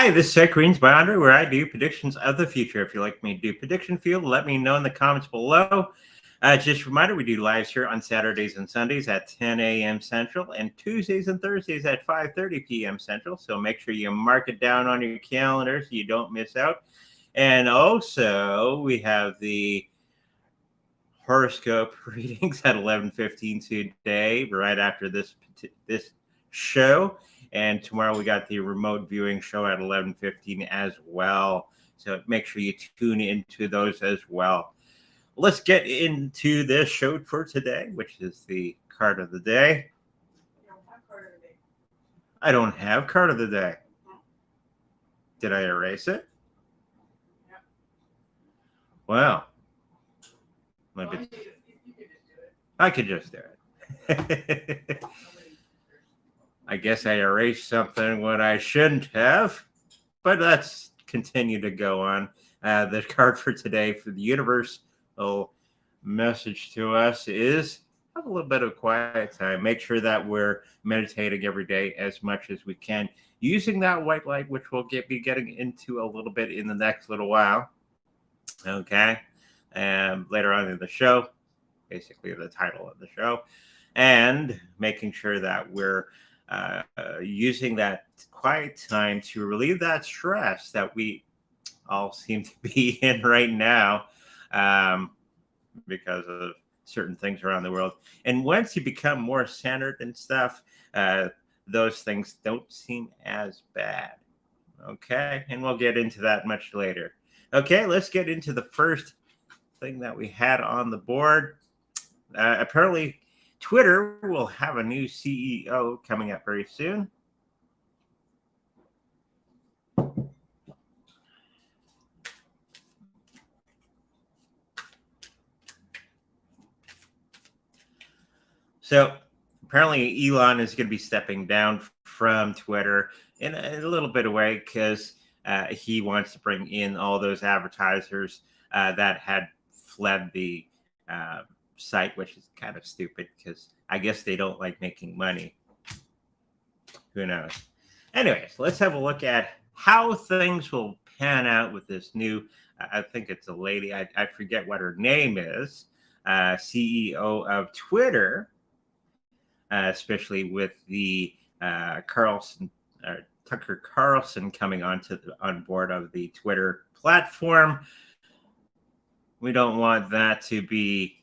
Hi, this is Sec Greens by Andre, where I do predictions of the future. If you'd like me to do prediction field, let me know in the comments below. Just a reminder, we do lives here on Saturdays and Sundays at 10 a.m. Central and Tuesdays and Thursdays at 5:30 p.m. Central. So make sure you mark it down on your calendar so you don't miss out. And also, we have the horoscope readings at 11:15 today, right after this show. And tomorrow we got the remote viewing show at 11:15 as well. So make sure you tune into those as well. Let's get into this show for today, which is the card of the day. I don't have card of the day. Did I erase it? Well, maybe I could just do it. I guess I erased something when I shouldn't have, but let's continue to go on. The card for today for the universal message to us is have a little bit of quiet time. Make sure that we're meditating every day as much as we can, using that white light, which we'll be getting into a little bit in the next little while. Okay. And later on in the show, basically the title of the show, and making sure that we're using that quiet time to relieve that stress that we all seem to be in right now because of certain things around the world. And once you become more centered and stuff, those things don't seem as bad. Okay. And we'll get into that much later. Okay. Let's get into the first thing that we had on the board. Apparently, Twitter will have a new CEO coming up very soon. So apparently Elon is going to be stepping down from Twitter in a little bit of way because he wants to bring in all those advertisers that had fled the site, which is kind of stupid because I guess they don't like making money. Who knows? Anyways, let's have a look at how things will pan out with this new, I think it's a lady, I forget what her name is, CEO of Twitter, especially with the Tucker Carlson coming on board of the Twitter platform. We don't want that to be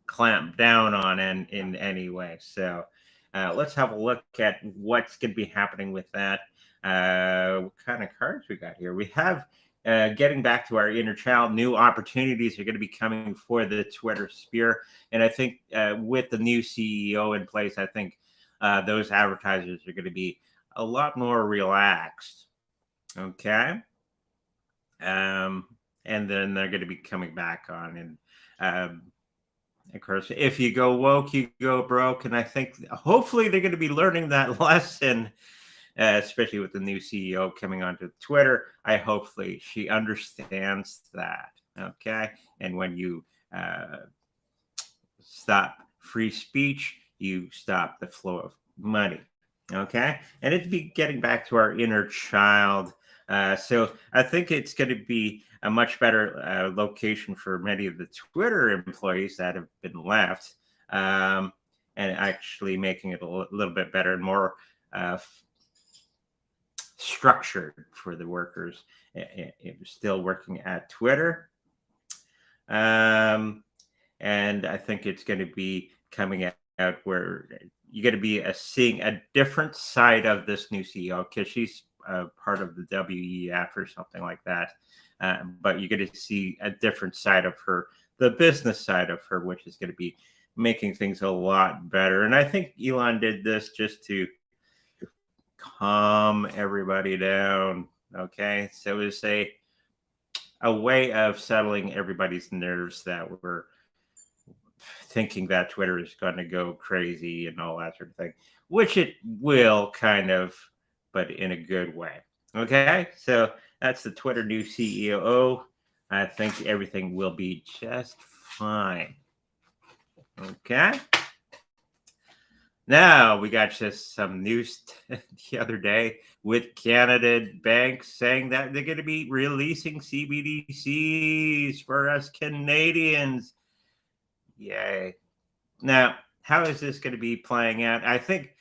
clamped down on in any way. So let's have a look at what's going to be happening with that. What kind of cards we got here? We have getting back to our inner child, new opportunities are going to be coming for the Twitter sphere. And I think with the new CEO in place, I think those advertisers are going to be a lot more relaxed. Okay. And then they're going to be coming back on. And of course, if you go woke, you go broke. And I think hopefully they're going to be learning that lesson, especially with the new CEO coming onto Twitter. Hopefully she understands that. Okay. And when you stop free speech, you stop the flow of money. Okay. And it'd be getting back to our inner child. So I think it's going to be a much better location for many of the Twitter employees that have been left, and actually making it a little bit better and more structured for the workers still working at Twitter. And I think it's going to be coming out where you're going to be seeing a different side of this new CEO because she's part of the WEF or something like that. But you're going to see a different side of her, the business side of her, which is going to be making things a lot better. And I think Elon did this just to calm everybody down. Okay. So it's a way of settling everybody's nerves that were thinking that Twitter is going to go crazy and all that sort of thing, which it will kind of, but in a good way. Okay. So that's the Twitter new CEO. I think everything will be just fine. Okay. Now we got just some news the other day with Canada banks saying that they're going to be releasing CBDCs for us Canadians. Yay. Now, how is this going to be playing out? I think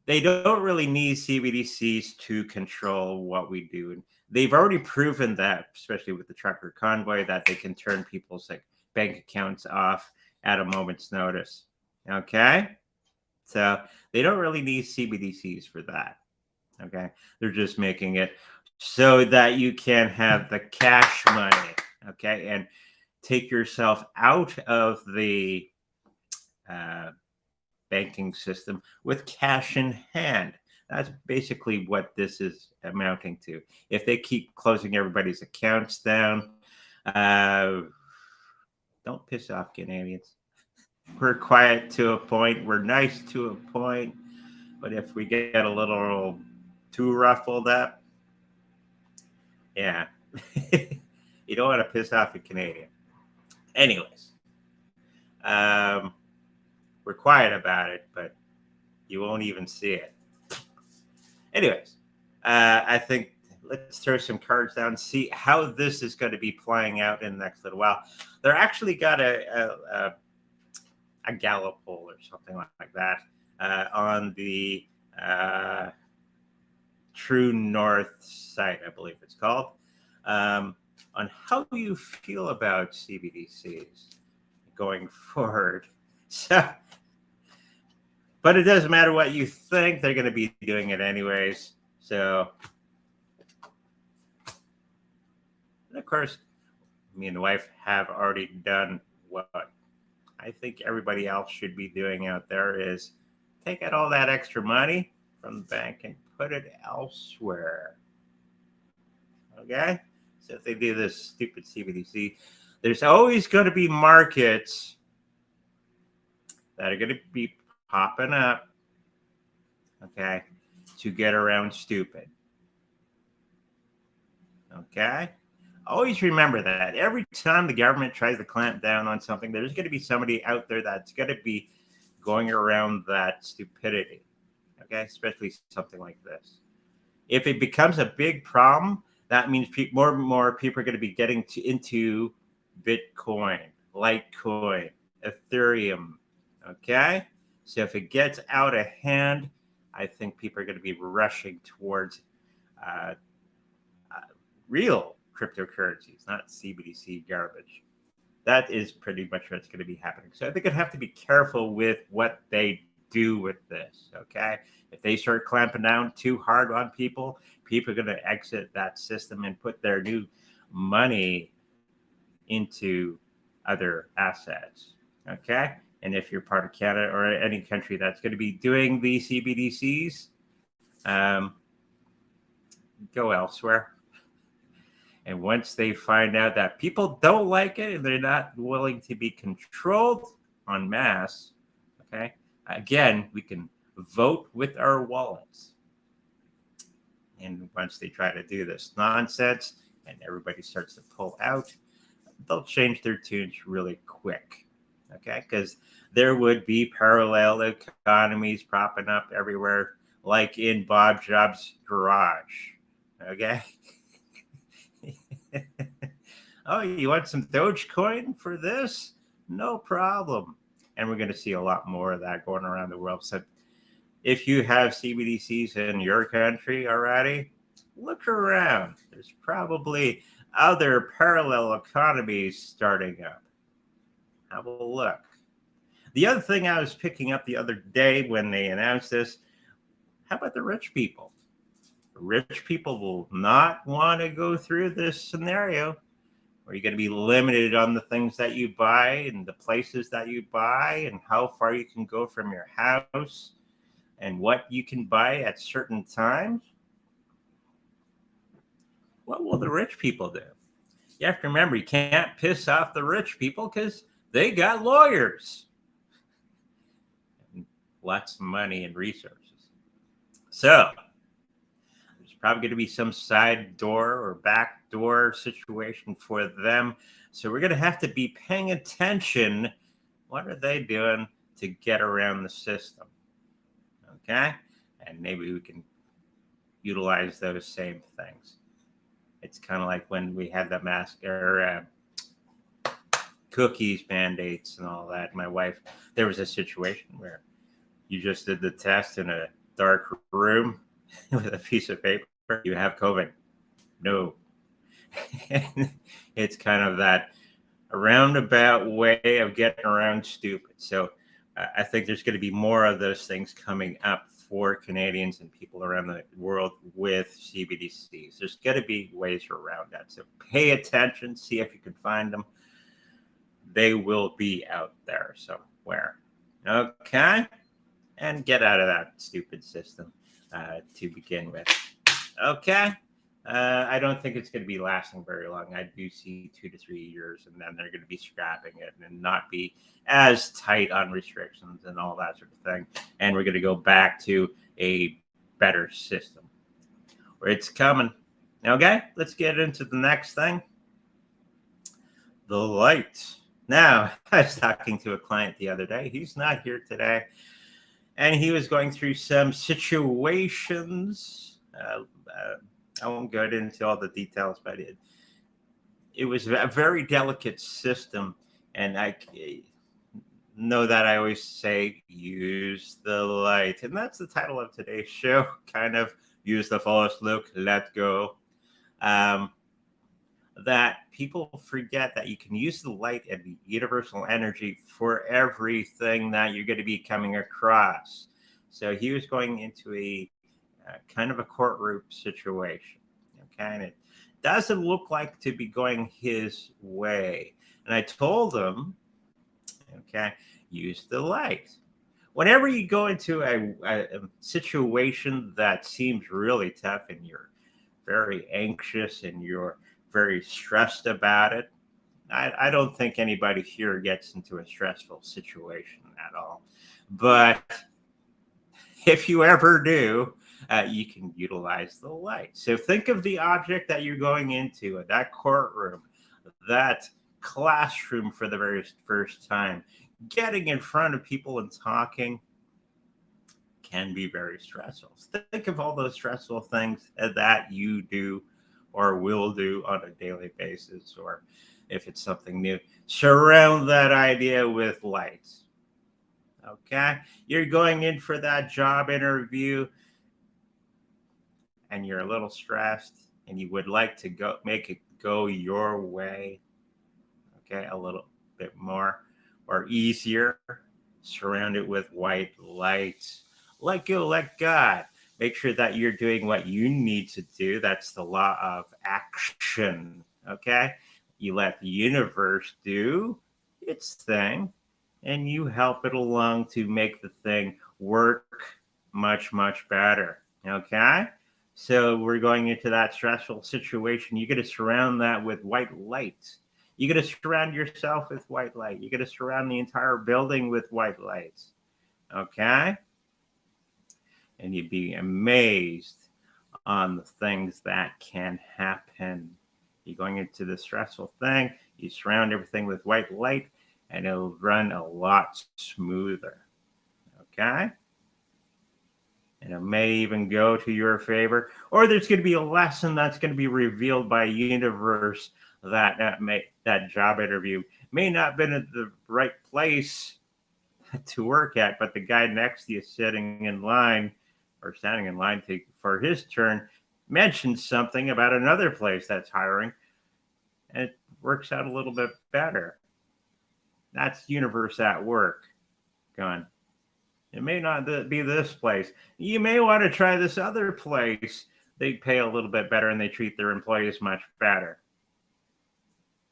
they don't really need CBDCs to control what we do. And they've already proven that, especially with the trucker convoy, that they can turn people's like bank accounts off at a moment's notice. Okay. So they don't really need CBDCs for that. Okay. They're just making it so that you can have the cash money. Okay. And take yourself out of the banking system with cash in hand. That's basically what this is amounting to. If they keep closing everybody's accounts down, don't piss off Canadians. We're quiet to a point. We're nice to a point. But if we get a little too ruffled up, yeah, you don't want to piss off a Canadian. Anyways, we're quiet about it, but you won't even see it. Anyways, I think let's throw some cards down and see how this is going to be playing out in the next little while. They're actually got a Gallup poll or something like that on the True North site, I believe it's called, on how you feel about CBDCs going forward. So, but it doesn't matter what you think, they're going to be doing it anyways. So, and of course, me and the wife have already done what I think everybody else should be doing out there is take out all that extra money from the bank and put it elsewhere. Okay? So if they do this stupid CBDC, there's always going to be markets that are going to be popping up, okay, to get around stupid. Okay? Always remember that. Every time the government tries to clamp down on something, there's going to be somebody out there that's going to be going around that stupidity. Okay? Especially something like this. If it becomes a big problem, that means more and more people are going to be getting into Bitcoin, Litecoin, Ethereum. Okay? So if it gets out of hand, I think people are going to be rushing towards real cryptocurrencies, not CBDC garbage. That is pretty much what's going to be happening. So I think I'd have to be careful with what they do with this. Okay. If they start clamping down too hard on people, people are going to exit that system and put their new money into other assets. Okay. And if you're part of Canada or any country that's going to be doing the CBDCs, go elsewhere. And once they find out that people don't like it and they're not willing to be controlled en masse, okay, again, we can vote with our wallets. And once they try to do this nonsense and everybody starts to pull out, they'll change their tunes really quick, okay? Because there would be parallel economies popping up everywhere, like in Bob Jobs' garage, okay? Oh, you want some Dogecoin for this? No problem. And we're going to see a lot more of that going around the world. So if you have CBDCs in your country already, look around. There's probably other parallel economies starting up. Have a look. The other thing I was picking up the other day when they announced this, how about the rich people? Rich people will not want to go through this scenario where you're going to be limited on the things that you buy and the places that you buy and how far you can go from your house and what you can buy at certain times. What will the rich people do? You have to remember, you can't piss off the rich people because they got lawyers and lots of money and resources. So probably going to be some side door or back door situation for them. So we're going to have to be paying attention. What are they doing to get around the system? Okay. And maybe we can utilize those same things. It's kind of like when we had the mask or cookies mandates and all that. My wife, there was a situation where you just did the test in a dark room with a piece of paper. You have COVID. No. It's kind of that roundabout way of getting around stupid. So I think there's going to be more of those things coming up for Canadians and people around the world with CBDCs. There's going to be ways around that. So pay attention, see if you can find them. They will be out there somewhere. Okay? And get out of that stupid system to begin with. Okay? I don't think it's going to be lasting very long. I do see 2 to 3 years, and then they're going to be scrapping it and not be as tight on restrictions and all that sort of thing. And we're going to go back to a better system. It's coming. Okay, let's get into the next thing. The light. Now, I was talking to a client the other day. He's not here today. And he was going through some situations. I won't go into all the details, but it was a very delicate system. And I know that I always say, use the light. And that's the title of today's show, kind of use the fullest, look, let go. That people forget that you can use the light and the universal energy for everything that you're going to be coming across. So he was going into a kind of a courtroom situation. Okay. And it doesn't look like to be going his way. And I told him, okay, use the light. Whenever you go into a situation that seems really tough and you're very anxious and you're very stressed about it, I don't think anybody here gets into a stressful situation at all. But if you ever do, you can utilize the light. So think of the object that you're going into, that courtroom, that classroom for the very first time. Getting in front of people and talking can be very stressful. Think of all those stressful things that you do or will do on a daily basis, or if it's something new. Surround that idea with light. Okay? You're going in for that job interview and you're a little stressed and you would like to go make it go your way. Okay, a little bit more or easier. Surround it with white light. Let go, let God. Make sure that you're doing what you need to do. That's the law of action. Okay? You let the universe do its thing and you help it along to make the thing work much, much better. Okay? So we're going into that stressful situation. You got to surround that with white light. You got to surround yourself with white light. You got to surround the entire building with white lights. Okay? And you'd be amazed on the things that can happen. You're going into the stressful thing, you surround everything with white light, and it'll run a lot smoother. Okay? And it may even go to your favor. Or there's going to be a lesson that's going to be revealed by universe that job interview may not have been at the right place to work at, but the guy next to you sitting in line or standing in line for his turn mentioned something about another place that's hiring, and it works out a little bit better. That's universe at work going. It may not be this place. You may want to try this other place. They pay a little bit better and they treat their employees much better.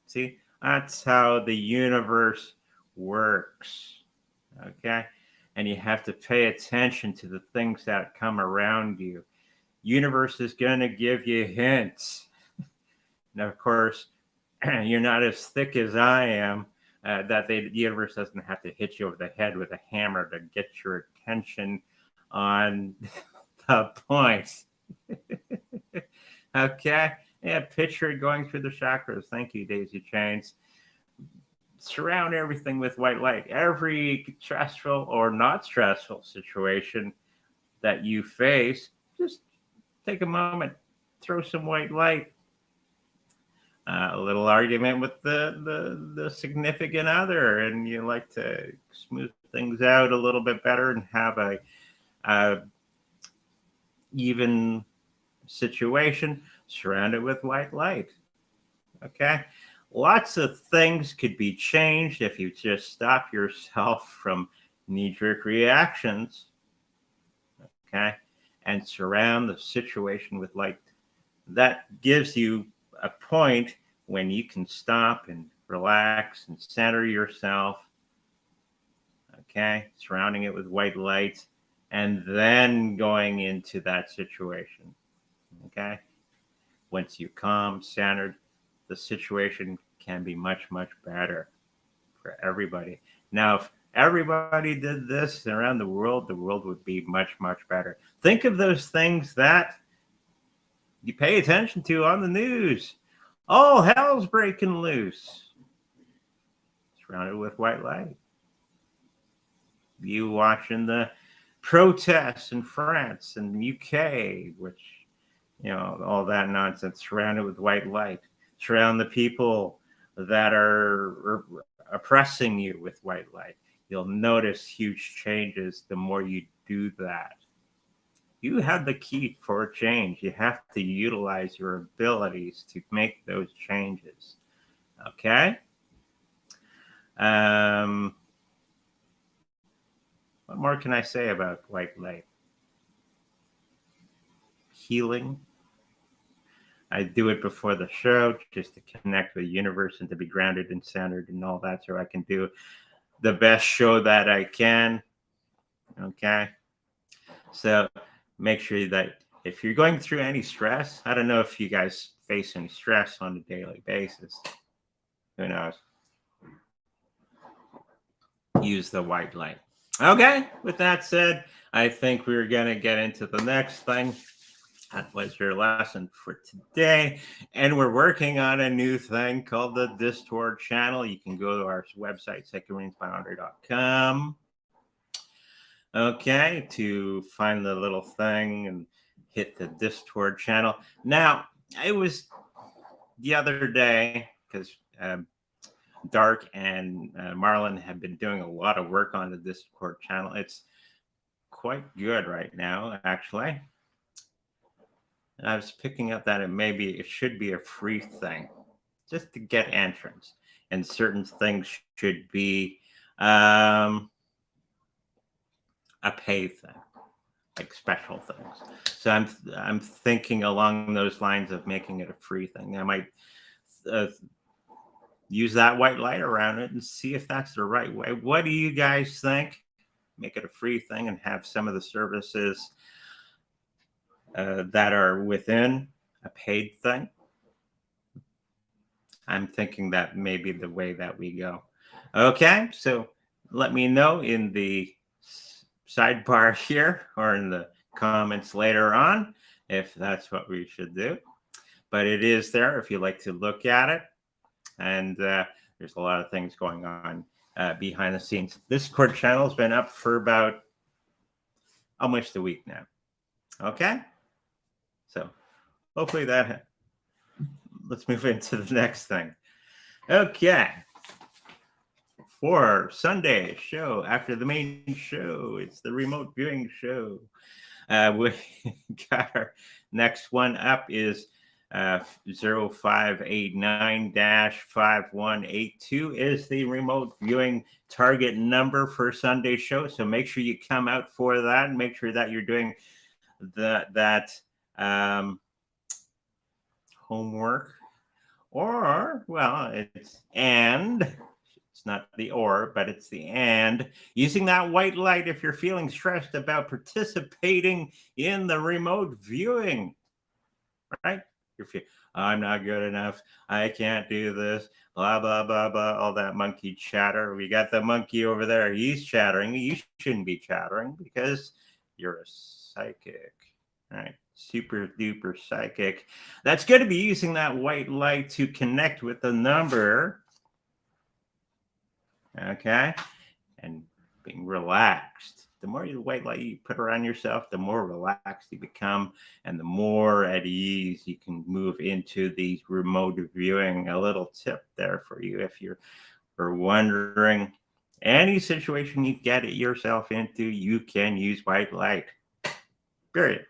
See, that's how the universe works. Okay? And you have to pay attention to the things that come around you. Universe is going to give you hints. Now, of course, you're not as thick as I am, that the universe doesn't have to hit you over the head with a hammer to get your attention on the point. Okay? Yeah, picture it going through the chakras. Thank you, Daisy Chains. Surround everything with white light. Every stressful or not stressful situation, that you face, just take a moment, throw some white light. A little argument with the significant other, and you like to smooth things out a little bit better and have a even situation, surround it with white light. Okay, lots of things could be changed if you just stop yourself from knee-jerk reactions. Okay, and surround the situation with light. That gives you a point when you can stop and relax and center yourself. Okay, surrounding it with white light, and then going into that situation. Okay, once you calm, centered, the situation can be much, much better for everybody. Now, if everybody did this around the world would be much, much better. Think of those things that you pay attention to on the news. All hell's breaking loose. Surrounded with white light. You watching the protests in France and UK, which, all that nonsense, surrounded with white light. Surround the people that are oppressing you with white light. You'll notice huge changes the more you do that. You have the key for change. You have to utilize your abilities to make those changes. Okay? What more can I say about white light? Healing. I do it before the show just to connect with the universe and to be grounded and centered and all that, so I can do the best show that I can. Okay? So make sure that if you're going through any stress, I don't know if you guys face any stress on a daily basis. Who knows? Use the white light. Okay, with that said, I think we're going to get into the next thing. That was your lesson for today. And we're working on a new thing called the Discord channel. You can go to our website, secondreadsbyandre.com. Okay, to find the little thing and hit the Discord channel. Now, it was the other day, because Dark and Marlon have been doing a lot of work on the Discord channel. It's quite good right now, actually. I was picking up that it should be a free thing, just to get entrance. And certain things should be a paid thing, like special things. So I'm thinking along those lines of making it a free thing. I might use that white light around it and see if that's the right way. What do you guys think? Make it a free thing and have some of the services that are within a paid thing. I'm thinking that may be the way that we go. Okay, so let me know in the sidebar here or in the comments later on if that's what we should do. But it is there if you like to look at it. And there's a lot of things going on behind the scenes. This Discord channel has been up for about almost a week now. Okay? So hopefully let's move into the next thing. Okay. For Sunday show, after the main show, it's the remote viewing show. We got our next one up is 0589-5182 is the remote viewing target number for Sunday show. So make sure you come out for that and make sure that you're doing that homework. Or, well, it's not the or, but it's the and. Using that white light if you're feeling stressed about participating in the remote viewing, right? I'm not good enough. I can't do this. Blah, blah, blah, blah. All that monkey chatter. We got the monkey over there. He's chattering. You shouldn't be chattering because you're a psychic. All right. Super duper psychic. That's going to be using that white light to connect with the number. Okay. And being relaxed. the more white light you put around yourself, the more relaxed you become, and the more at ease you can move into these remote viewing. A little tip there for you if you're wondering. Any situation you get yourself into, you can use white light. Period.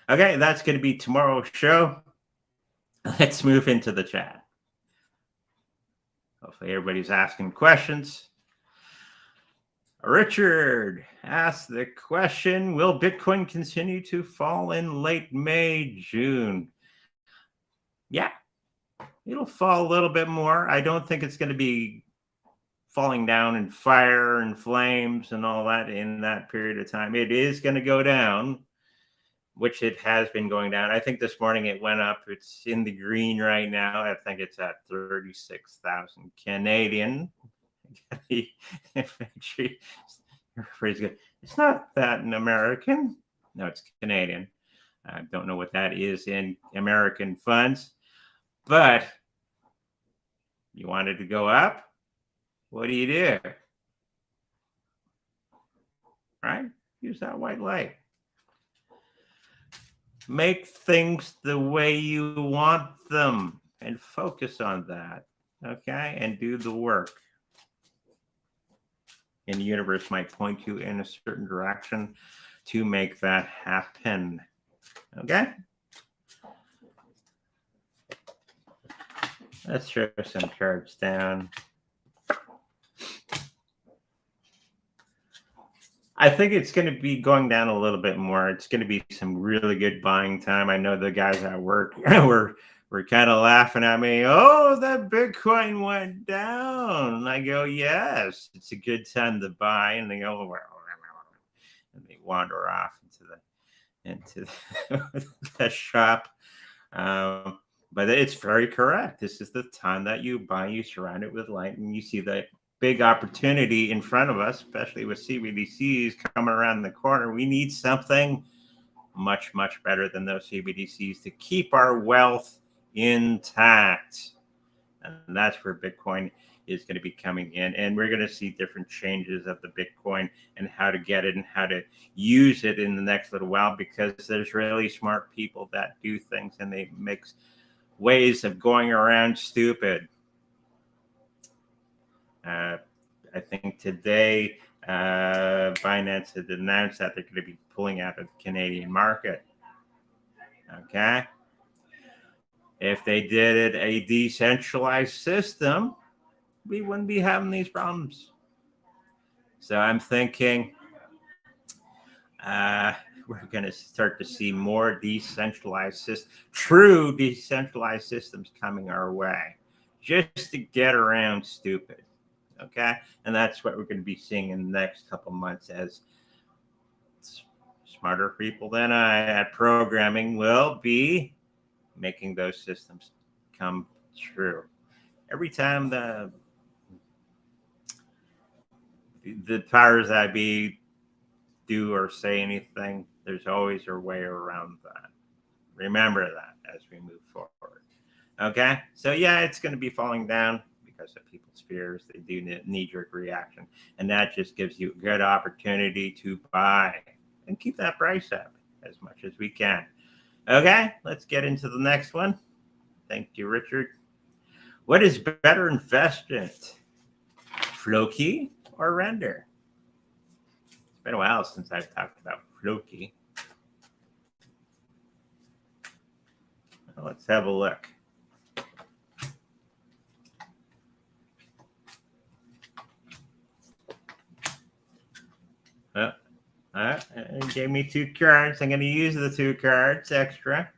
Okay, that's going to be tomorrow's show. Let's move into the chat. Hopefully everybody's asking questions. Richard asked the question, will Bitcoin continue to fall in late May, June? Yeah, it'll fall a little bit more. I don't think it's going to be falling down in fire and flames and all that in that period of time. It is going to go down, which it has been going down. I think this morning it went up. It's in the green right now. I think it's at 36,000 Canadian. It's not that in American. No, it's Canadian. I don't know what that is in American funds, but you wanted to go up. What do you do? Right? Use that white light. Make things the way you want them and focus on that. Okay? And do the work. And the universe might point you in a certain direction to make that happen. Okay? Let's show some cards down. I think it's going to be going down a little bit more. It's going to be some really good buying time. I know the guys at work were kind of laughing at me. Oh, that Bitcoin went down. And I go, yes, it's a good time to buy. And they go, well, and they wander off into the shop. But it's very correct. This is the time that you buy. You surround it with light, and you see the big opportunity in front of us, especially with CBDCs coming around the corner. We need something much, much better than those CBDCs to keep our wealth intact. And that's where Bitcoin is going to be coming in. And we're going to see different changes of the Bitcoin and how to get it and how to use it in the next little while, because there's really smart people that do things and they make ways of going around stupid. I think today Binance had announced that they're going to be pulling out of the Canadian market. Okay. If they did it a decentralized system, we wouldn't be having these problems. So I'm thinking we're going to start to see more true decentralized systems coming our way, just to get around stupid. Okay. And that's what we're going to be seeing in the next couple of months, as smarter people than I at programming will be making those systems come true. Every time the powers that be do or say anything, there's always a way around that. Remember that as we move forward. Okay. So yeah, it's going to be falling down because of people's fears. They do knee-jerk reaction, and that just gives you a good opportunity to buy and keep that price up as much as we can. Okay, let's get into the next one. Thank you, Richard. What is better investment, floki or render? It's been a while since I've talked about floki. Let's have a look. It gave me 2 cards. I'm going to use the 2 cards extra.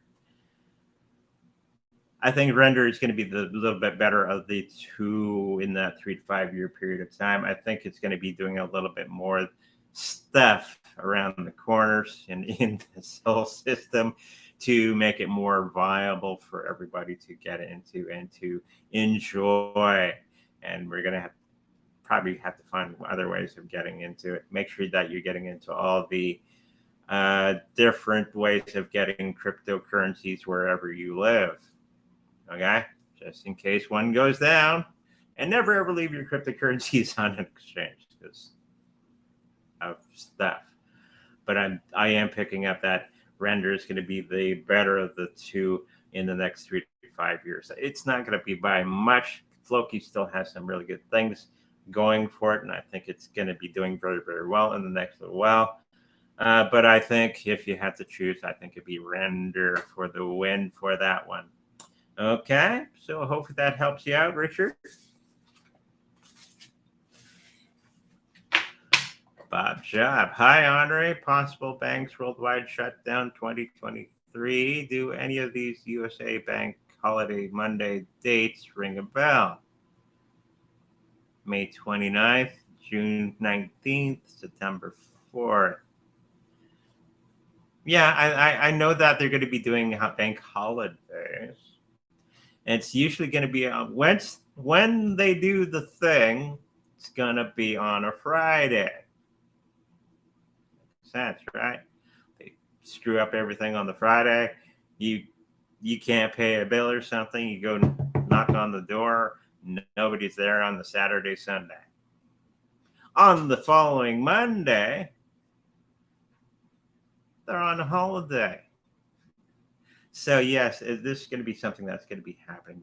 I think render is going to be the little bit better of the 2 in that 3 to 5 year period of time. I think it's going to be doing a little bit more stuff around the corners and in this whole system to make it more viable for everybody to get into and to enjoy. And we're going to probably have to find other ways of getting into it. Make sure that you're getting into all the different ways of getting cryptocurrencies wherever you live. Okay, just in case one goes down, and never ever leave your cryptocurrencies on an exchange because of stuff. but I am picking up that render is going to be the better of the two in the next 3 to 5 years. It's not going to be by much. Floki still has some really good things going for it, and I think it's going to be doing very, very well in the next little while. But I think if you had to choose, I think it'd be render for the win for that one. Okay, so hopefully that helps you out, Richard. Bob Job. Hi, Andre. Possible banks worldwide shutdown 2023. Do any of these USA Bank holiday Monday dates ring a bell? May 29th, June 19th, September 4th. Yeah, I know that they're going to be doing bank holidays. And it's usually going to be when they do the thing, it's going to be on a Friday. Makes sense, right? They screw up everything on the Friday. You can't pay a bill or something. You go knock on the door. Nobody's there on the Saturday, Sunday. On the following Monday, they're on a holiday. So yes, this is going to be something that's going to be happening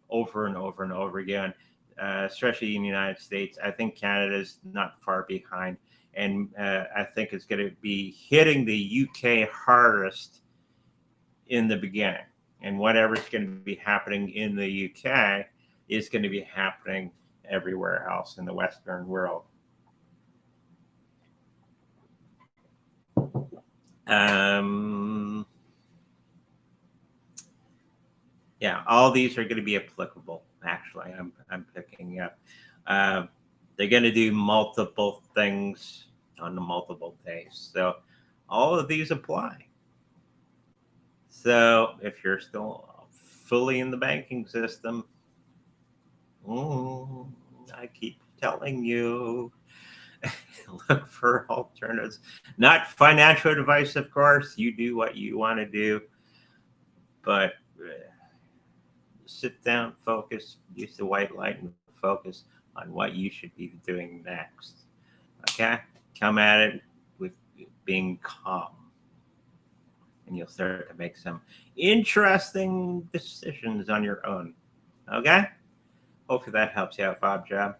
over and over and over again, especially in the United States. I think Canada's not far behind, and I think it's going to be hitting the UK hardest in the beginning. And whatever's going to be happening in the UK is going to be happening everywhere else in the Western world. Yeah, all these are going to be applicable. Actually, I'm picking up. They're going to do multiple things on the multiple days, so all of these apply. So if you're still fully in the banking system, I keep telling you, look for alternatives. Not financial advice, of course. You do what you want to do, but sit down, focus, use the white light and focus on what you should be doing next. Okay? Come at it with being calm, and you'll start to make some interesting decisions on your own. Okay? Hopefully that helps you out, Bob Job.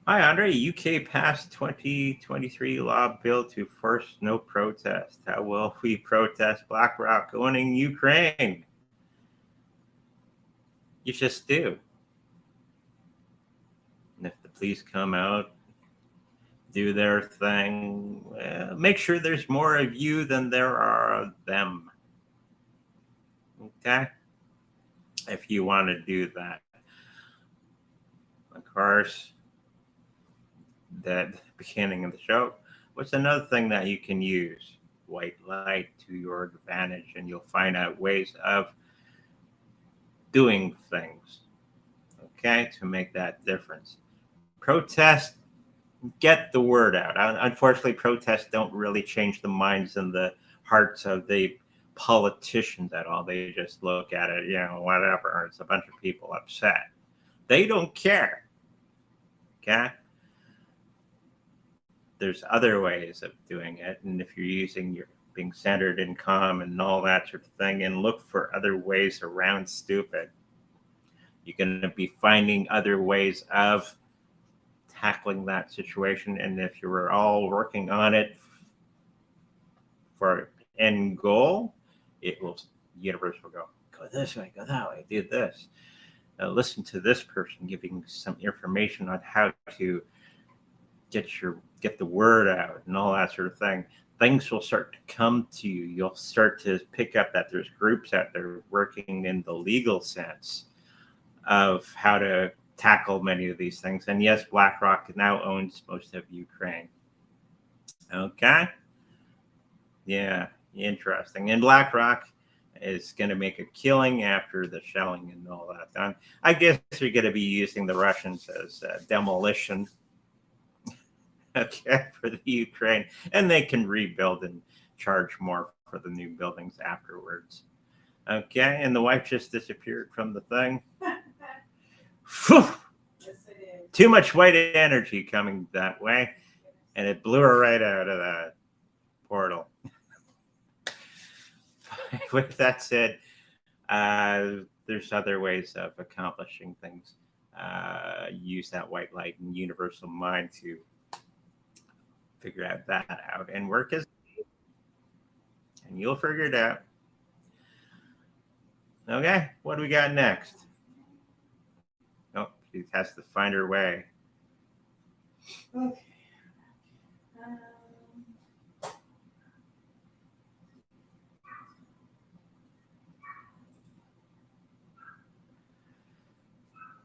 Hi, Andre. UK passed 2023 law bill to force no protest. How will we protest BlackRock owning Ukraine? You just do. And if the police come out, do their thing, make sure there's more of you than there are of them. Okay? If you want to do that. Of course, that beginning of the show, what's another thing that you can use? White light to your advantage, and you'll find out ways of doing things, okay, to make that difference. Protest, get the word out. Unfortunately, protests don't really change the minds and the hearts of the politicians at all. They just look at it, whatever. It's a bunch of people upset. They don't care, okay? There's other ways of doing it, and if you're being centered and calm and all that sort of thing, and look for other ways around stupid, you're going to be finding other ways of tackling that situation. And if you were all working on it for end goal, the universe will go this way, go that way, do this. Listen to this person giving some information on how to get the word out and all that sort of thing. Things will start to come to you. You'll start to pick up that there's groups out there working in the legal sense of how to tackle many of these things. And yes, BlackRock now owns most of Ukraine. Okay? Yeah, interesting. And BlackRock is going to make a killing after the shelling and all that done. I guess you're going to be using the Russians as demolition, okay, for the Ukraine, and they can rebuild and charge more for the new buildings afterwards. Okay, and the wife just disappeared from the thing. Whew. Too much white energy coming that way. and it blew her right out of that portal. With that said, there's other ways of accomplishing things. Use that white light and universal mind to figure that out and work as, and you'll figure it out. Okay, what do we got next? Oh, she has to find her way. Okay.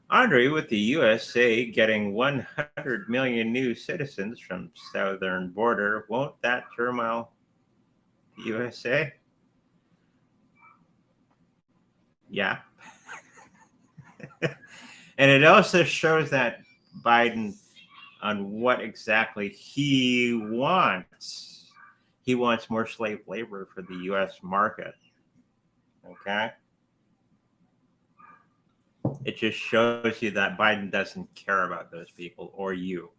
Andre, with the USA getting 100 million new citizens from southern border, won't that turmoil the USA? Yeah. And it also shows that Biden on what exactly he wants. He wants more slave labor for the U.S. market. Okay. It just shows you that Biden doesn't care about those people or you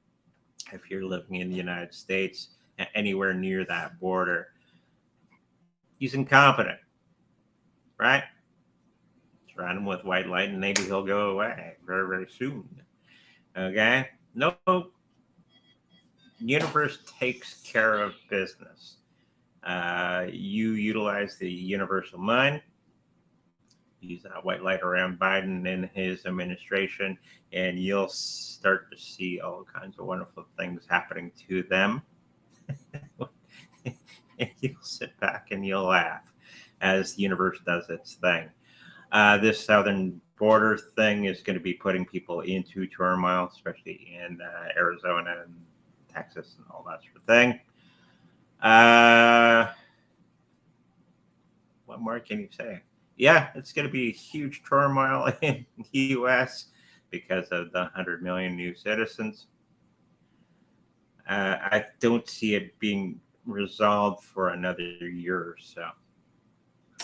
if you're living in the United States anywhere near that border. He's incompetent, right? Surround him with white light and maybe he'll go away very, very soon. Okay? No, universe takes care of business. You utilize the universal mind, use that white light around Biden and his administration, and you'll start to see all kinds of wonderful things happening to them. And you'll sit back and you'll laugh as the universe does its thing. This southern border thing is going to be putting people into turmoil, especially in Arizona and Texas and all that sort of thing. What more can you say? Yeah, it's going to be huge turmoil in the U.S. because of the 100 million new citizens. I don't see it being resolved for another year or so.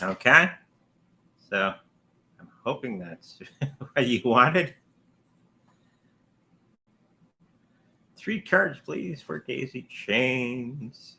Okay? So I'm hoping that's what you wanted. 3 cards, please, for Daisy Chains.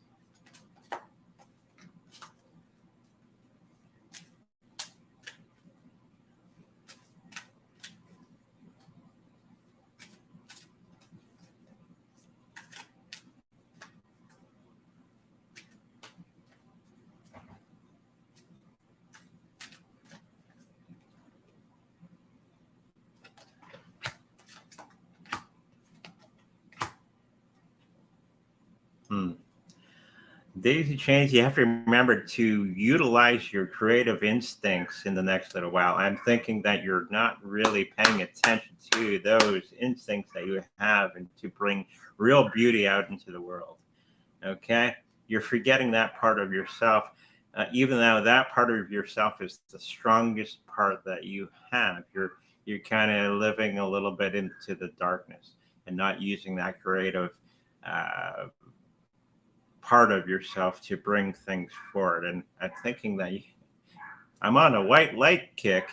Daisy Chains, you have to remember to utilize your creative instincts in the next little while. I'm thinking that you're not really paying attention to those instincts that you have and to bring real beauty out into the world. Okay? You're forgetting that part of yourself, even though that part of yourself is the strongest part that you have. You're kind of living a little bit into the darkness and not using that creative part of yourself to bring things forward. And I'm thinking that I'm on a white light kick.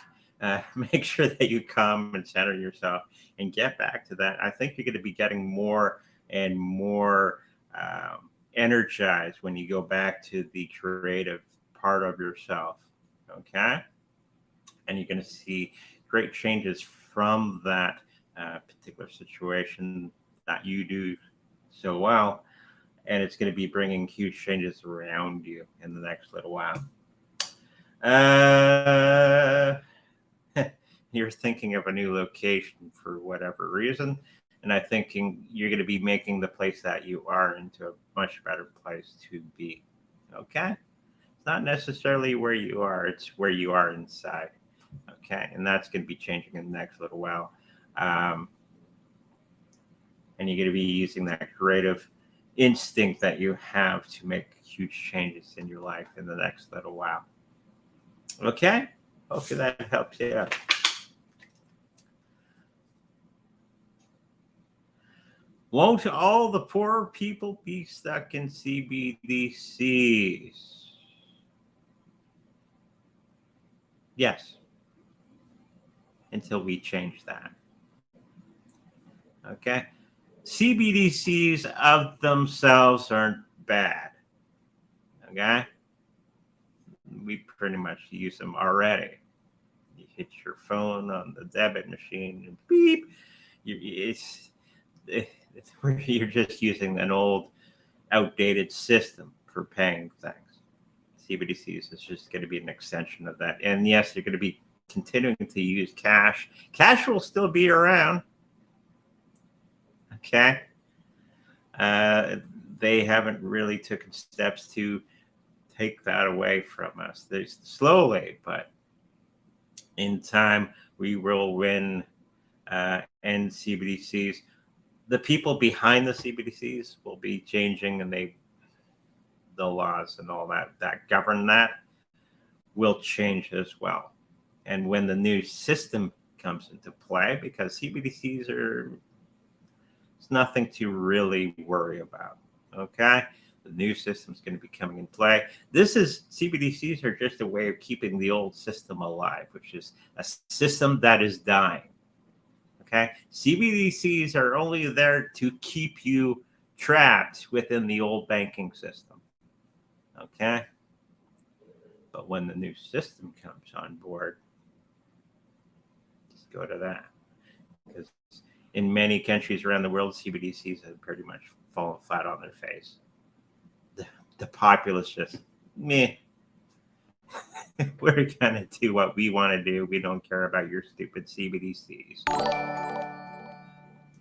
Make sure that you come and center yourself and get back to that. I think you're going to be getting more and more energized when you go back to the creative part of yourself. Okay. And you're going to see great changes from that particular situation that you do so well. And it's going to be bringing huge changes around you in the next little while. You're thinking of a new location for whatever reason. And I'm thinking you're going to be making the place that you are into a much better place to be. Okay? It's not necessarily where you are, it's where you are inside. Okay? And that's going to be changing in the next little while. And you're going to be using that creative instinct that you have to make huge changes in your life in the next little while. Okay? Hopefully that helps you out. Won't all the poor people be stuck in CBDCs? Yes. Until we change that. Okay? CBDCs of themselves aren't bad. Okay? We pretty much use them already. You hit your phone on the debit machine and beep. It's where you're just using an old, outdated system for paying things. CBDCs is just going to be an extension of that. And yes, you're going to be continuing to use cash. Cash will still be around. Okay. They haven't really taken steps to take that away from us. They slowly, but in time, we will win end CBDCs. The people behind the CBDCs will be changing, and the laws and all that govern that will change as well. And when the new system comes into play, because CBDCs it's nothing to really worry about. Okay, the new system is going to be coming in play. CBDCs are just a way of keeping the old system alive, which is a system that is dying. Okay, CBDCs are only there to keep you trapped within the old banking system. Okay, but when the new system comes on board, just go to that. Because in many countries around the world, CBDCs have pretty much fallen flat on their face. The populace just, meh. We're going to do what we want to do. We don't care about your stupid CBDCs.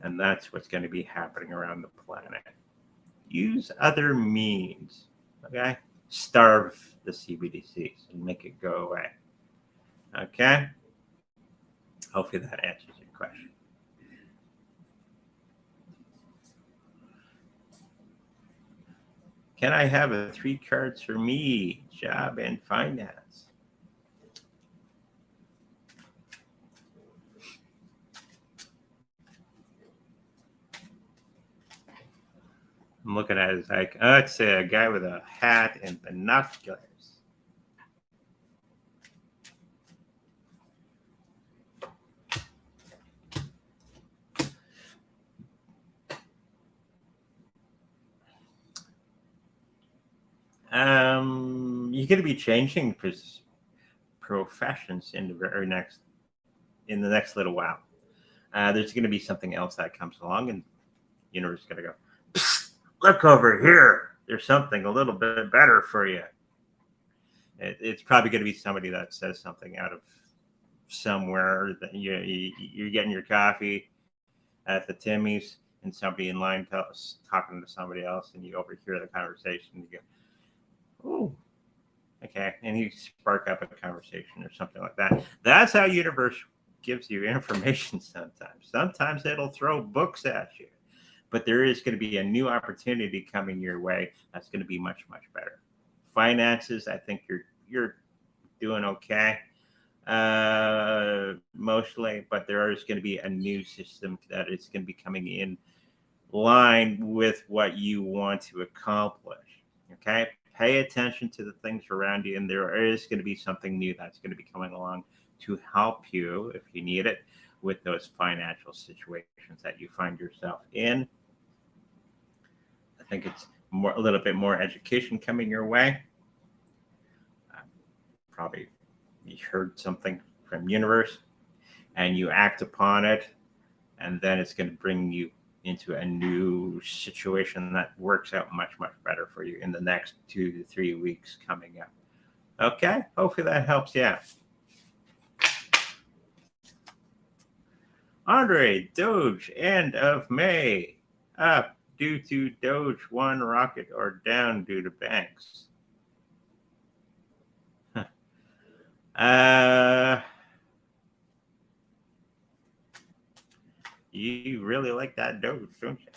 And that's what's going to be happening around the planet. Use other means, okay? Starve the CBDCs and make it go away. Okay? Hopefully that answers your question. Can I have 3 cards for me, job and finance? I'm looking at it, it's like, it's a guy with a hat and binoculars. You're going to be changing professions in the next little while. There's going to be something else that comes along, and the universe is going to go, look over here. There's something a little bit better for you. It's probably going to be somebody that says something out of somewhere that you're getting your coffee at the Timmy's, and somebody in line talking to somebody else, and you overhear the conversation. And you go, oh, okay. And you spark up a conversation or something like that. That's how universe gives you information sometimes. Sometimes it'll throw books at you. But there is going to be a new opportunity coming your way that's going to be much, much better. Finances, I think you're doing okay mostly, but there is going to be a new system that is going to be coming in line with what you want to accomplish. Okay? Pay attention to the things around you, and there is going to be something new that's going to be coming along to help you, if you need it, with those financial situations that you find yourself in. I think it's a little bit more education coming your way. Probably you heard something from universe, and you act upon it, and then it's going to bring you into a new situation that works out much, much better for you in the next 2 to 3 weeks coming up. Okay, hopefully that helps you out. Andre, Doge, end of May. Up due to Doge 1 rocket, or down due to banks? You really like that Doge, don't you?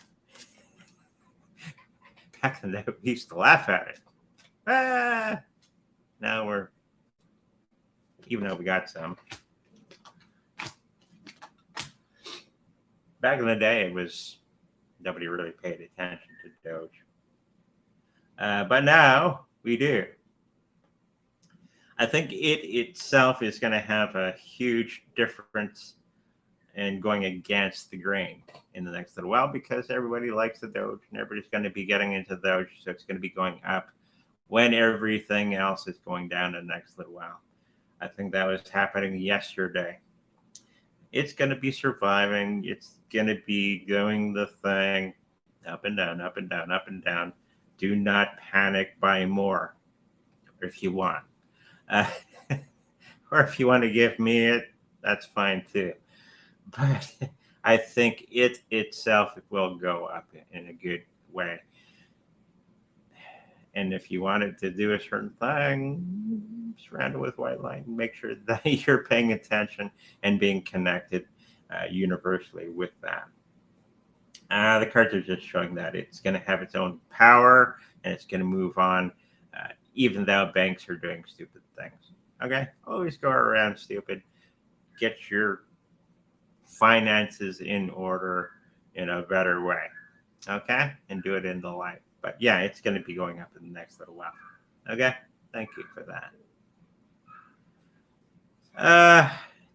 Back in the day, we used to laugh at it. Now even though we got some. Back in the day, nobody really paid attention to Doge. But now we do. I think it itself is going to have a huge difference and going against the grain in the next little while, because everybody likes the doge and everybody's going to be getting into the doge. So it's going to be going up when everything else is going down in the next little while. I think that was happening yesterday. It's going to be surviving. It's going to be doing the thing up and down, up and down, up and down. Do not panic, buy more if you want. Or if you want to give me it, that's fine too. But I think it itself will go up in a good way. And if you wanted to do a certain thing, surround it with white light and make sure that you're paying attention and being connected universally with that. The cards are just showing that it's going to have its own power and it's going to move on, even though banks are doing stupid things. Okay? Always go around stupid. Get your finances in order in a better way. Okay? And do it in the light. But yeah, it's going to be going up in the next little while. Okay? Thank you for that.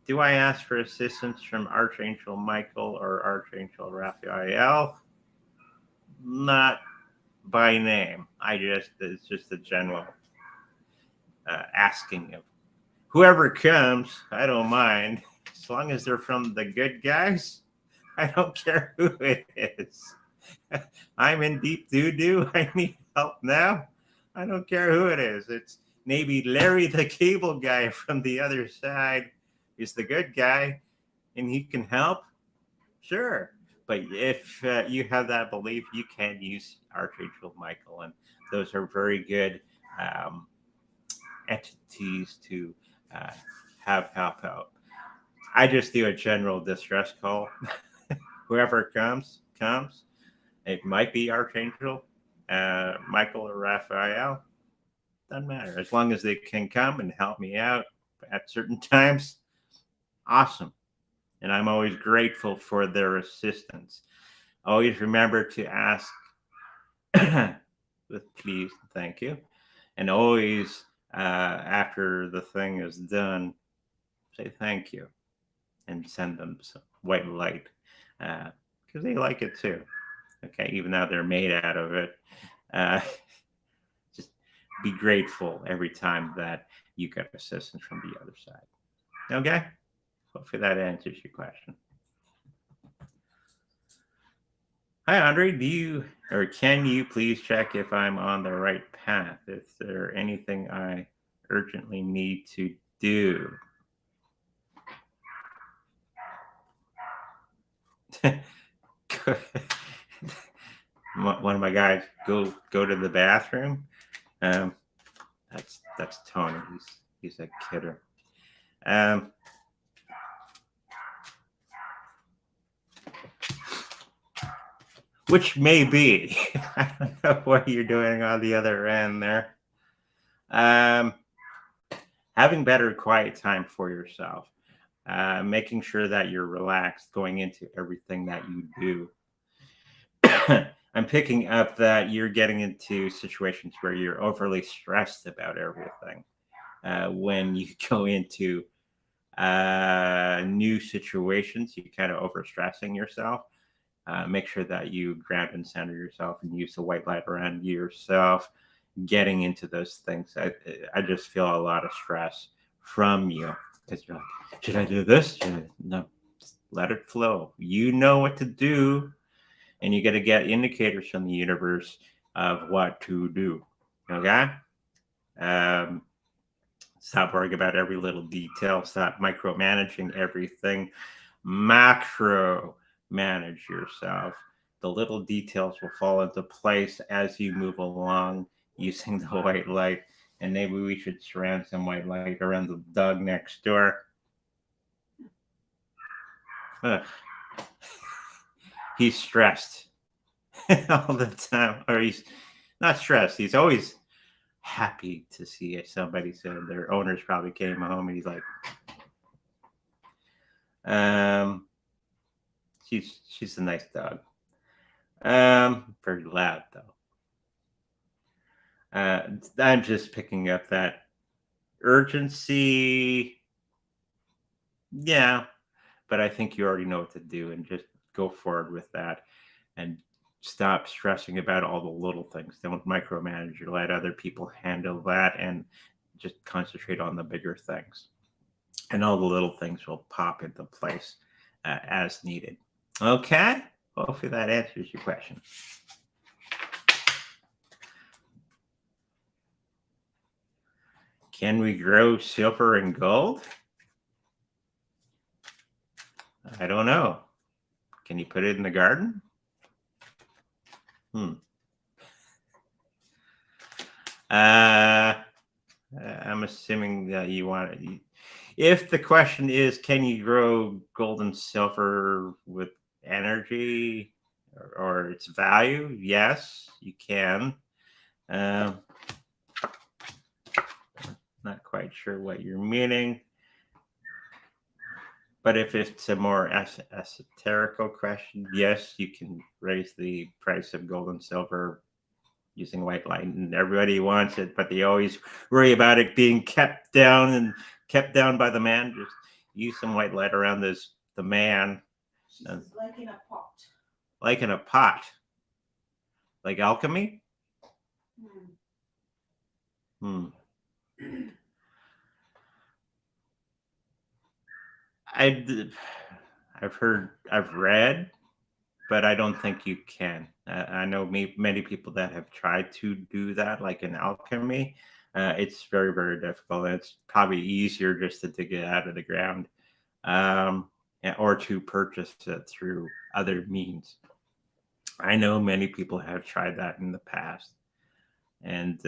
Do I ask for assistance from Archangel Michael or Archangel Raphael? Not by name. It's just a general asking of whoever comes. I don't mind. As long as they're from the good guys, I don't care who it is. I'm in deep doo-doo. I need help now. I don't care who it is. It's maybe Larry the cable guy from the other side is the good guy and he can help. Sure. But if you have that belief, you can use Archangel Michael. And those are very good entities to have help out. I just do a general distress call. Whoever comes. It might be Archangel, Michael or Raphael. Doesn't matter. As long as they can come and help me out at certain times, awesome. And I'm always grateful for their assistance. Always remember to ask with please, thank you. And always, after the thing is done, say thank you and send them some white light because they like it too. Okay, even though they're made out of it. Just be grateful every time that you get assistance from the other side. Okay? Hopefully that answers your question. Hi, Andre. Can you please check if I'm on the right path? Is there anything I urgently need to do? One of my guys go to the bathroom. That's Tony. He's a kidder. Which may be. I don't know what you're doing on the other end there. Having better quiet time for yourself. Making sure that you're relaxed going into everything that you do. I'm picking up that you're getting into situations where you're overly stressed about everything. When you go into new situations, you kind of overstressing yourself. Make sure that you ground and center yourself and use the white light around yourself. Getting into those things, I just feel a lot of stress from you because you're like, should I do this? No, just let it flow. You know what to do, and you got to get indicators from the universe of what to do. Okay. Stop worrying about every little detail. Stop micromanaging everything. Macro manage yourself. The little details will fall into place as you move along using the white light. And maybe we should surround some white light around the dog next door. Ugh. He's stressed all the time. Or he's not stressed. He's always happy to see somebody. So their owners probably came home and he's like, she's a nice dog. Very loud though. I'm just picking up that urgency. Yeah, but I think you already know what to do, and just go forward with that, and stop stressing about all the little things. Don't micromanage. Let other people handle that, and just concentrate on the bigger things. And all the little things will pop into place as needed. Okay. Hopefully that answers your question. Can we grow silver and gold? I don't know. Can you put it in the garden? I'm assuming that you want it. If the question is, can you grow gold and silver with energy or its value? Yes, you can. Not quite sure what you're meaning. But if it's a more esoterical question, yes, you can raise the price of gold and silver using white light, and everybody wants it, but they always worry about it being kept down by the man. Just use some white light around the man. Like in a pot. Like in a pot. Like alchemy? I've read, but I don't think you can. I know many people that have tried to do that, like in alchemy. It's very, very difficult. And it's probably easier just to dig it out of the ground, or to purchase it through other means. I know many people have tried that in the past, and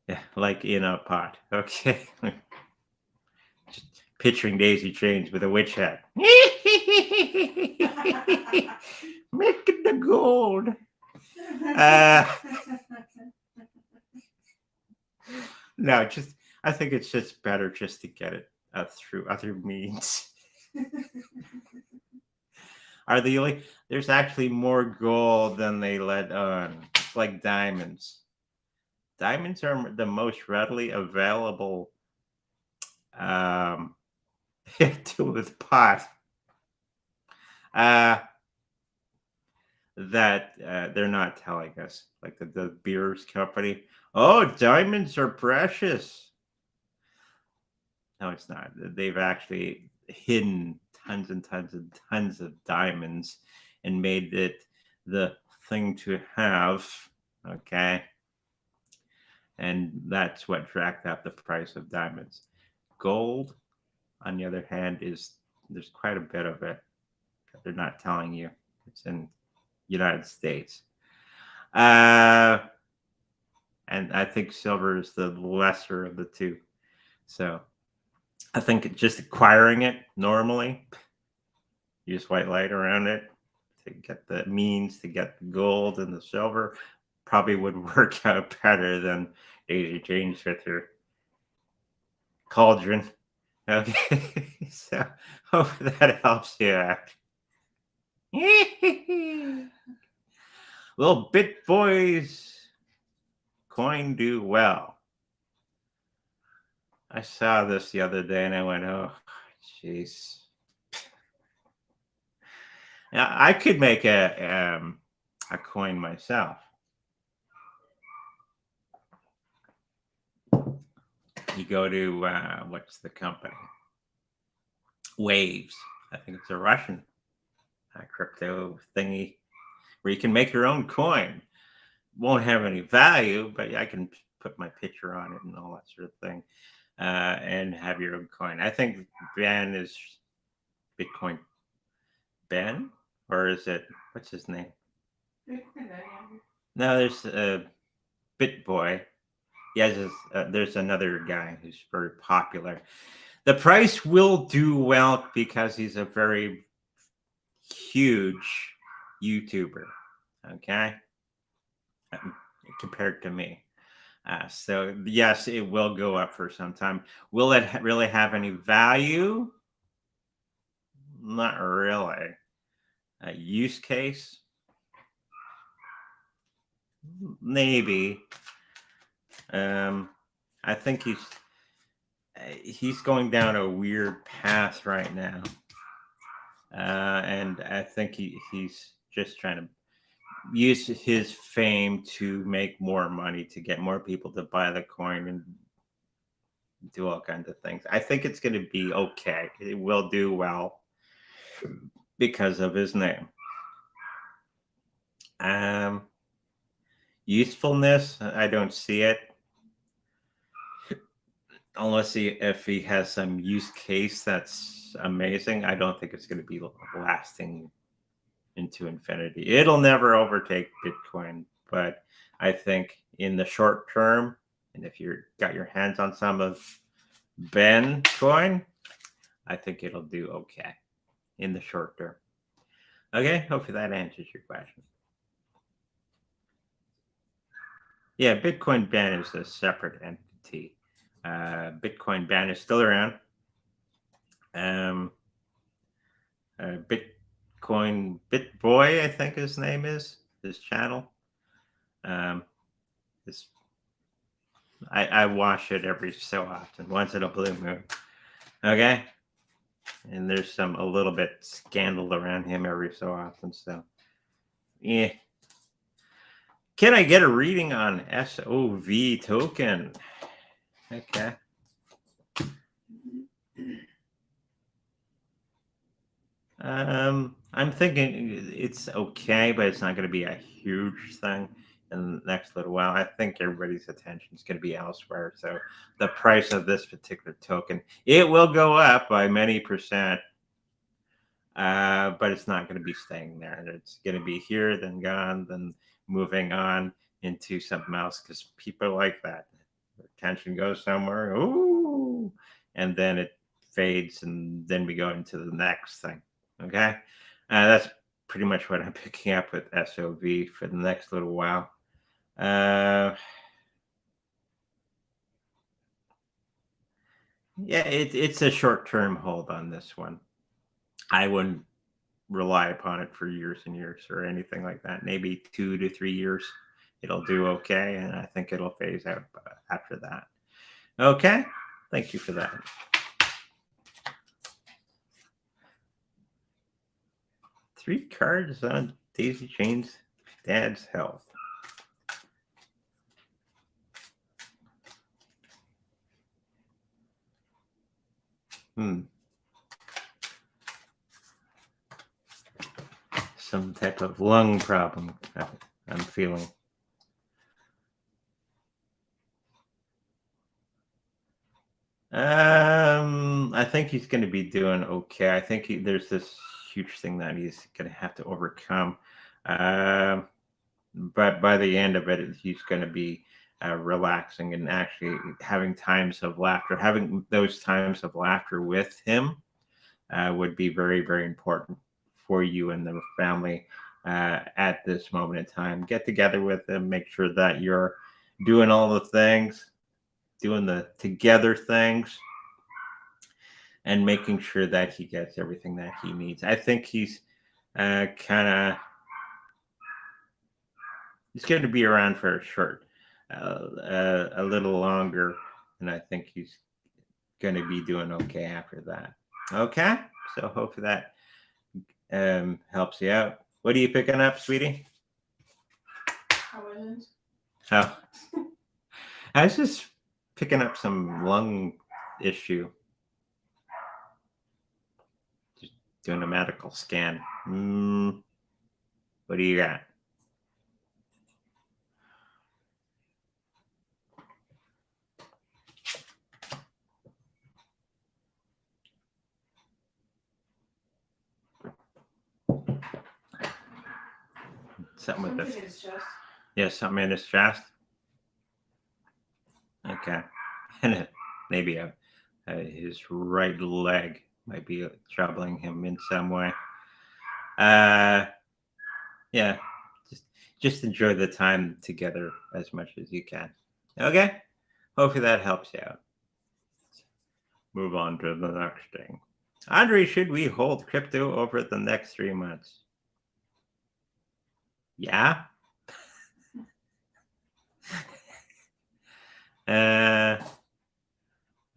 yeah, like in a pot. Okay. Just picturing Daisy Chains with a witch hat. Making the gold. No, I think it's just better just to get it through other means. There's actually more gold than they let on. It's like diamonds. Diamonds are the most readily available with pot that they're not telling us, like the beers company. Oh, diamonds are precious. No, it's not. They've actually hidden tons and tons and tons of diamonds and made it the thing to have. Okay. And that's what jacked up the price of diamonds. Gold, on the other hand, there's quite a bit of it. They're not telling you. It's in United States. And I think silver is the lesser of the two. So I think just acquiring it normally, use white light around it to get the means to get the gold and the silver, probably would work out better than Daisy Chains with her cauldron. Okay. So hope that helps you out. Will bitboy's coin do well? I saw this the other day and I went, oh, jeez. Now, I could make a coin myself. You go to what's the company? Waves. I think it's a Russian crypto thingy where you can make your own coin. Won't have any value, but I can put my picture on it and all that sort of thing, and have your own coin. I think Ben is Bitcoin Ben, or is it, what's his name? No, there's a bitboy. Yes, there's another guy who's very popular. The price will do well because he's a very huge YouTuber. Okay, compared to me. So yes, it will go up for some time. Will it really have any value? Not really. A use case? Maybe. I think he's going down a weird path right now. And I think he's just trying to use his fame to make more money, to get more people to buy the coin and do all kinds of things. I think it's going to be okay. It will do well because of his name. Usefulness, I don't see it. Unless if he has some use case that's amazing, I don't think it's going to be lasting into infinity. It'll never overtake Bitcoin, but I think in the short term, and if you've got your hands on some of Ben coin, I think it'll do okay in the short term. Okay, hopefully that answers your question. Yeah, Bitcoin ban is a separate entity. Bitcoin ban is still around. Bitcoin bitboy, I think his name is, his channel. I watch it every so often, once in a blue moon. Okay, and there's a little bit scandal around him every so often. So, yeah. Can I get a reading on SOV token? Okay. I'm thinking it's okay, but it's not going to be a huge thing in the next little while. I think everybody's attention is going to be elsewhere. So the price of this particular token, it will go up by many percent, but it's not going to be staying there. It's going to be here, then gone, then moving on into something else because people like that. Their attention goes somewhere, ooh, and then it fades, and then we go into the next thing. Okay, that's pretty much what I'm picking up with SOV for the next little while. Yeah, it's a short-term hold on this one. I wouldn't rely upon it for years and years or anything like that. Maybe 2 to 3 years, it'll do okay, and I think it'll phase out after that. Okay, thank you for that. Three cards on Daisy Chain's dad's health. Some type of lung problem I'm feeling. I think he's going to be doing okay. I think there's this huge thing that he's going to have to overcome. But by the end of it, he's going to be relaxing and actually having times of laughter. Having those times of laughter with him would be very, very important for you and the family at this moment in time. Get together with him, make sure that you're doing all the things, doing the together things, and making sure that he gets everything that he needs. I think he's he's going to be around for a little longer, and I think he's going to be doing okay after that. Okay, so hopefully that helps you out. What are you picking up, sweetie? Oh, I was just picking up some lung issue. Just doing a medical scan. What do you got? Something with this. Yeah, something in his chest. Okay, and maybe his right leg might be troubling him in some way. Yeah, just enjoy the time together as much as you can. Okay, hopefully that helps you out. Move on to the next thing. Andre, should we hold crypto over the next 3 months? Yeah.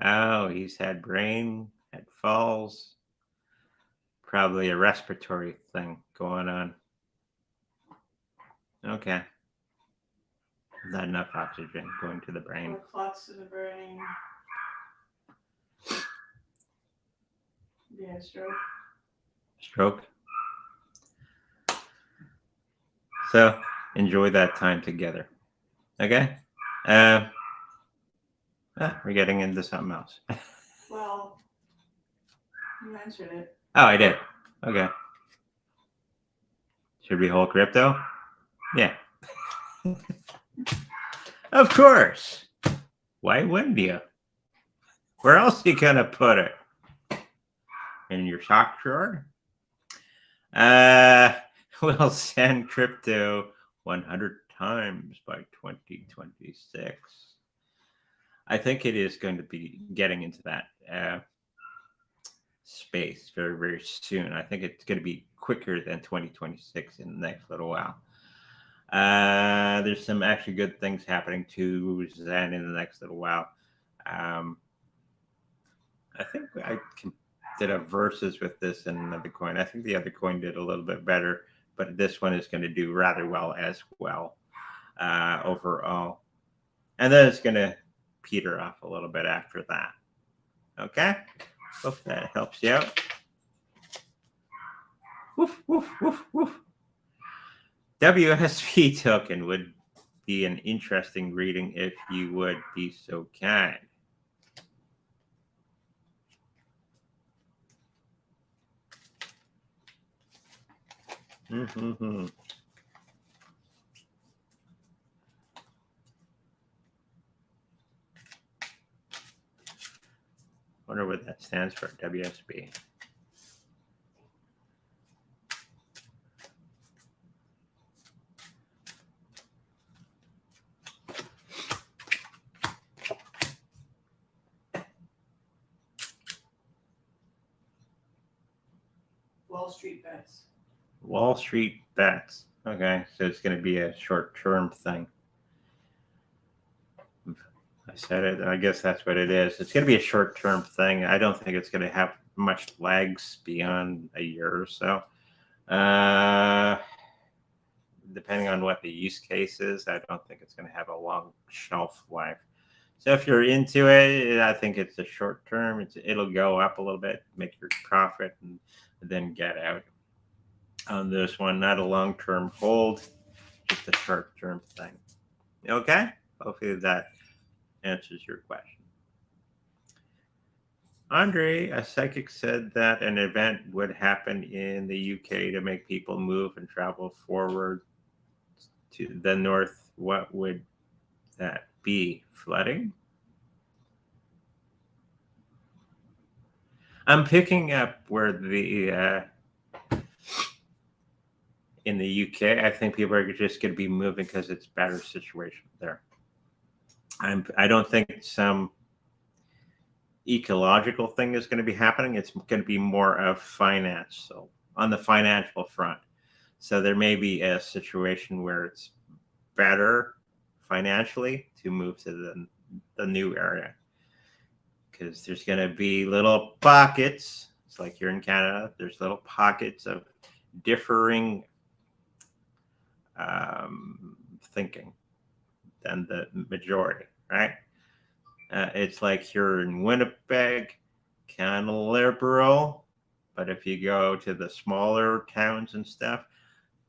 Oh, he's had rain, had falls, probably a respiratory thing going on. Okay. Not enough oxygen going to the brain. Or clots in the brain. Yeah, stroke. Stroke. So enjoy that time together. Okay? We're getting into something else. Well, you answered it. Oh, I did. Okay. Should we hold crypto? Yeah. Of course. Why wouldn't you? Where else are you gonna put it? In your sock drawer? We'll send crypto 100 times by 2026. I think it is going to be getting into that space very, very soon. I think it's going to be quicker than 2026 in the next little while. There's some actually good things happening to Zen in the next little while. I think I did a versus with this and another coin. I think the other coin did a little bit better, but this one is going to do rather well as well overall. And then it's going to peter off a little bit after that. Okay? Hope that helps you out. Woof, woof, woof, woof. WSP token would be an interesting reading if you would be so kind. Mm-hmm. Wonder what that stands for, WSB. Wall Street bets. Wall Street bets. Okay, so it's going to be a short-term thing. I said it. I guess that's what it is. It's going to be a short-term thing. I don't think it's going to have much legs beyond a year or so. Depending on what the use case is, I don't think it's going to have a long shelf life. So if you're into it, I think it's a short term. It'll go up a little bit, make your profit, and then get out on this one. Not a long-term hold, just a short-term thing. Okay? Hopefully that answers your question. Andre, a psychic, said that an event would happen in the UK to make people move and travel forward to the north. What would that be? Flooding? I'm picking up where the in the UK, I think people are just going to be moving because it's a better situation there. I don't think some ecological thing is going to be happening. It's going to be more of finance, so on the financial front. So there may be a situation where it's better financially to move to the new area, because there's going to be little pockets. It's like here in Canada, there's little pockets of differing thinking than the majority, right? It's like here in Winnipeg, kind of liberal, but if you go to the smaller towns and stuff,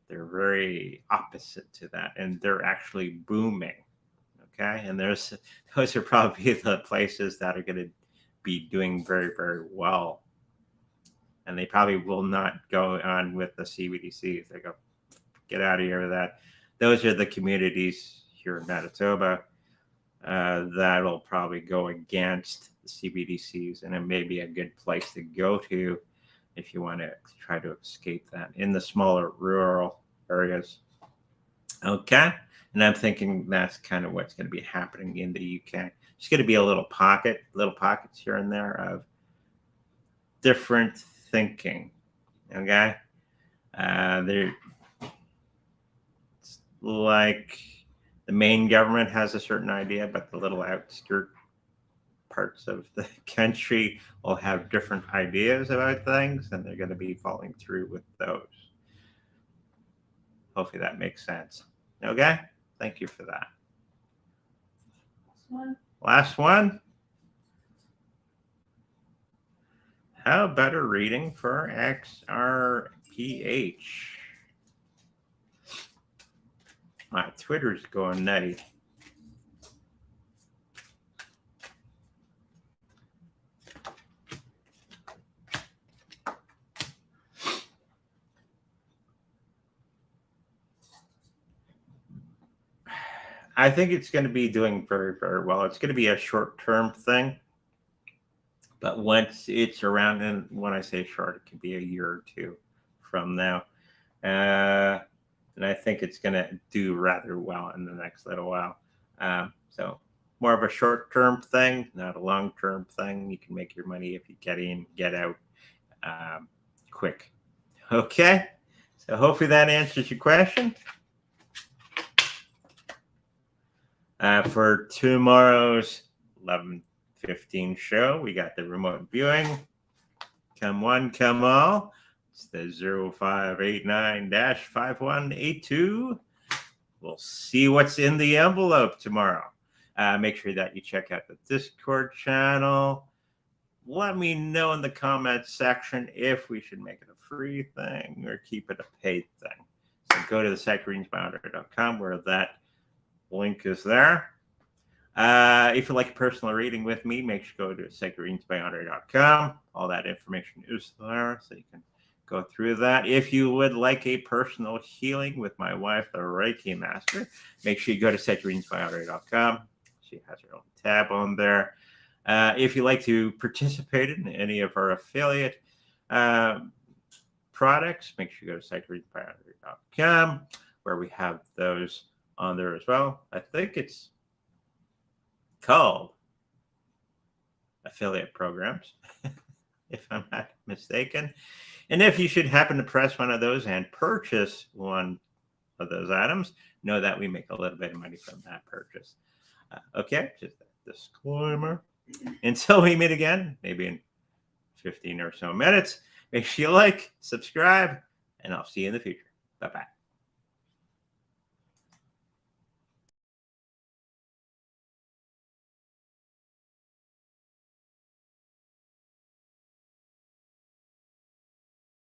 they're very opposite to that, and they're actually booming. Okay, and those are probably the places that are going to be doing very, very well, and they probably will not go on with the CBDCs. They go, get out of here with that. Those are the communities here in Manitoba that'll probably go against the CBDCs, and it may be a good place to go to if you want to try to escape that in the smaller rural areas. Okay, and I'm thinking that's kind of what's going to be happening in the UK. It's going to be a little pockets here and there of different thinking. Okay, they're like the main government has a certain idea, but the little outskirt parts of the country will have different ideas about things, and they're going to be following through with those. Hopefully that makes sense. Okay? Thank you for that. Last one. How about a reading for XRPH? My Twitter's going nutty. I think it's going to be doing very, very well. It's going to be a short-term thing. But once it's around, and when I say short, it could be a year or two from now. And I think it's going to do rather well in the next little while. So more of a short-term thing, not a long-term thing. You can make your money if you get in, get out quick. Okay? So hopefully that answers your question. For tomorrow's 11:15 show, we got the remote viewing. Come one, come all. It's the 0589-5182. We'll see what's in the envelope tomorrow. Make sure that you check out the Discord channel. Let me know in the comments section if we should make it a free thing or keep it a paid thing. So go to the psychicreadingsbyandre.com where that link is there. If you like a personal reading with me, make sure to go to psychicreadingsbyandre.com. All that information is there, so you can go through that. If you would like a personal healing with my wife, the Reiki Master, make sure you go to psychicreadingsbyandre.com. She has her own tab on there. If you like to participate in any of our affiliate products, make sure you go to psychicreadingsbyandre.com, where we have those on there as well. I think it's called affiliate programs, if I'm not mistaken. And if you should happen to press one of those and purchase one of those items, know that we make a little bit of money from that purchase. Okay, just a disclaimer. Until we meet again, maybe in 15 or so minutes, make sure you like, subscribe, and I'll see you in the future. Bye-bye.